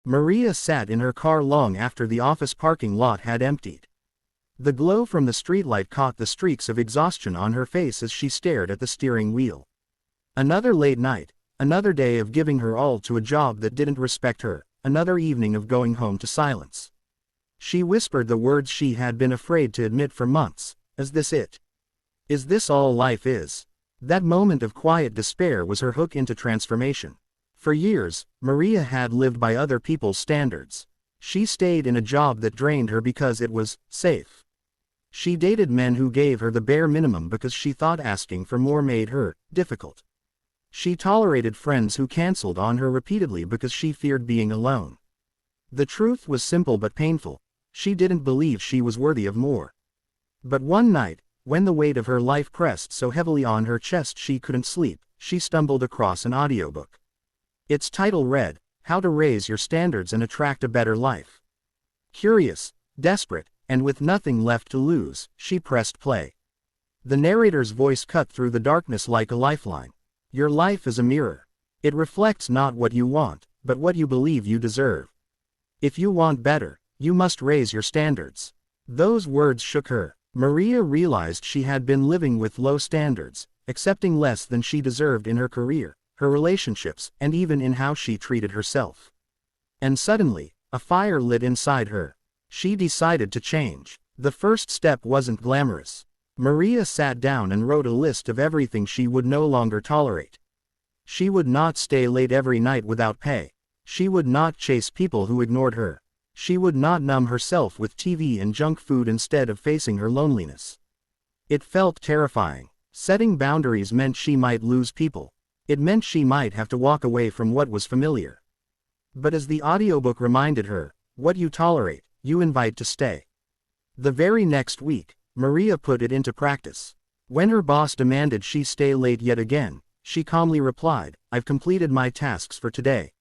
Maria sat in her car long after the office parking lot had emptied. The glow from the streetlight caught the streaks of exhaustion on her face as she stared at the steering wheel. Another late night, another day of giving her all to a job that didn't respect her, another evening of going home to silence. She whispered the words she had been afraid to admit for months. Is this it? Is this all life is? That moment of quiet despair was her hook into transformation. For years, Maria had lived by other people's standards. She stayed in a job that drained her because it was safe. She dated men who gave her the bare minimum because she thought asking for more made her difficult. She tolerated friends who canceled on her repeatedly because she feared being alone. The truth was simple but painful. She didn't believe she was worthy of more. But one night, when the weight of her life pressed so heavily on her chest she couldn't sleep, she stumbled across an audiobook. Its title read, How to Raise Your Standards and Attract a Better Life. Curious, desperate, and with nothing left to lose, she pressed play. The narrator's voice cut through the darkness like a lifeline. Your life is a mirror. It reflects not what you want, but what you believe you deserve. If you want better, you must raise your standards. Those words shook her. Maria realized she had been living with low standards, accepting less than she deserved in her career, her relationships, and even in how she treated herself. And suddenly, a fire lit inside her. She decided to change. The first step wasn't glamorous. Maria sat down and wrote a list of everything she would no longer tolerate. She would not stay late every night without pay. She would not chase people who ignored her. She would not numb herself with TV and junk food instead of facing her loneliness. It felt terrifying. Setting boundaries meant she might lose people. It meant she might have to walk away from what was familiar. But as the audiobook reminded her, what you tolerate, you invite to stay. The very next week, Maria put it into practice. When her boss demanded she stay late yet again, she calmly replied, I've completed my tasks for today.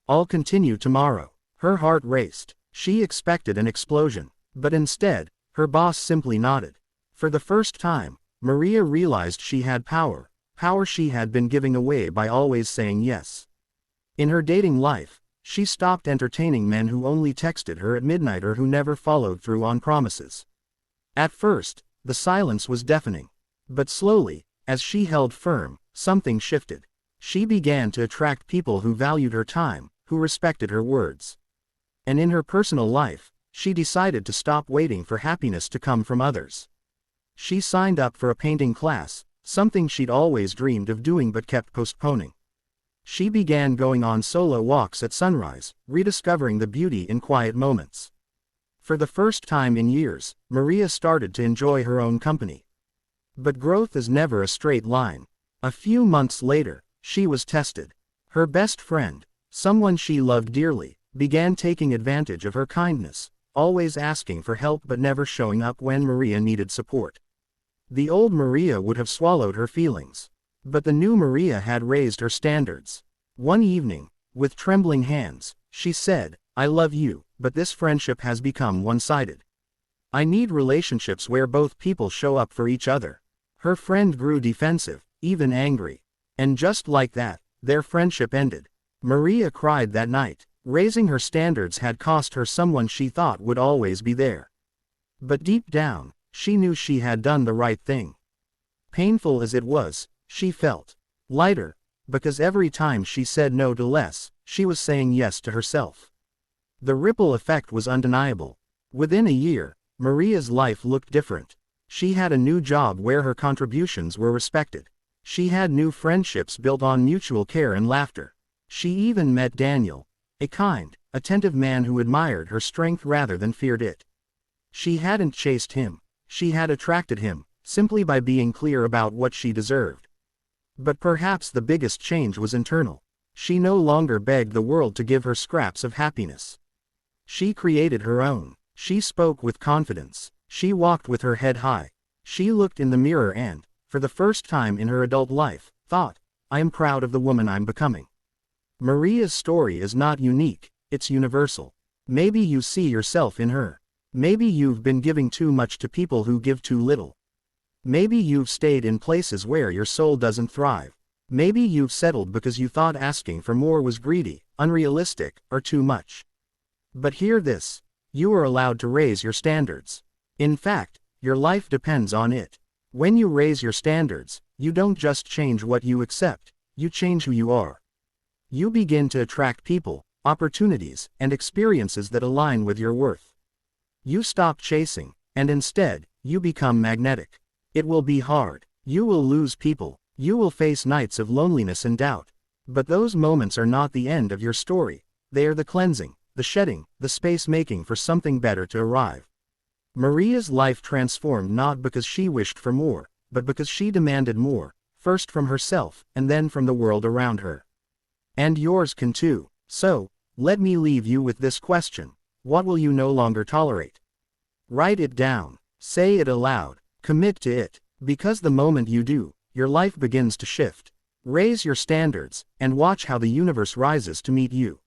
I'll continue tomorrow. Her heart raced. She expected an explosion. But instead, her boss simply nodded. For the first time, Maria realized she had power, power she had been giving away by always saying yes. In her dating life, she stopped entertaining men who only texted her at midnight or who never followed through on promises. At first, the silence was deafening. But slowly, as she held firm, something shifted. She began to attract people who valued her time, who respected her words. And in her personal life, she decided to stop waiting for happiness to come from others. She signed up for a painting class, something she'd always dreamed of doing but kept postponing. She began going on solo walks at sunrise, rediscovering the beauty in quiet moments. For the first time in years, Maria started to enjoy her own company. But growth is never a straight line. A few months later, she was tested. Her best friend, someone she loved dearly, began taking advantage of her kindness, always asking for help but never showing up when Maria needed support. The old Maria would have swallowed her feelings. But the new Maria had raised her standards. One evening, with trembling hands, she said, I love you, but this friendship has become one-sided. I need relationships where both people show up for each other. Her friend grew defensive, even angry. And just like that, their friendship ended. Maria cried that night. Raising her standards had cost her someone she thought would always be there. But deep down, she knew she had done the right thing. Painful as it was, she felt lighter, because every time she said no to less, she was saying yes to herself. The ripple effect was undeniable. Within a year, Maria's life looked different. She had a new job where her contributions were respected. She had new friendships built on mutual care and laughter. She even met Daniel, a kind, attentive man who admired her strength rather than feared it. She hadn't chased him. She had attracted him, simply by being clear about what she deserved. But perhaps the biggest change was internal. She no longer begged the world to give her scraps of happiness. She created her own. She spoke with confidence. She walked with her head high. She looked in the mirror and, for the first time in her adult life, thought, I am proud of the woman I'm becoming. Maria's story is not unique, it's universal. Maybe you see yourself in her. Maybe you've been giving too much to people who give too little. Maybe you've stayed in places where your soul doesn't thrive. Maybe you've settled because you thought asking for more was greedy, unrealistic, or too much. But hear this. You are allowed to raise your standards. In fact, your life depends on it. When you raise your standards, you don't just change what you accept, you change who you are. You begin to attract people, opportunities, and experiences that align with your worth. You stop chasing, and instead, you become magnetic. It will be hard. You will lose people. You will face nights of loneliness and doubt. But those moments are not the end of your story. They are the cleansing, the shedding, the space making for something better to arrive. Maria's life transformed not because she wished for more, but because she demanded more, first from herself, and then from the world around her. And yours can too. So, let me leave you with this question. What will you no longer tolerate? Write it down. Say it aloud. Commit to it. Because the moment you do, your life begins to shift. Raise your standards, and watch how the universe rises to meet you.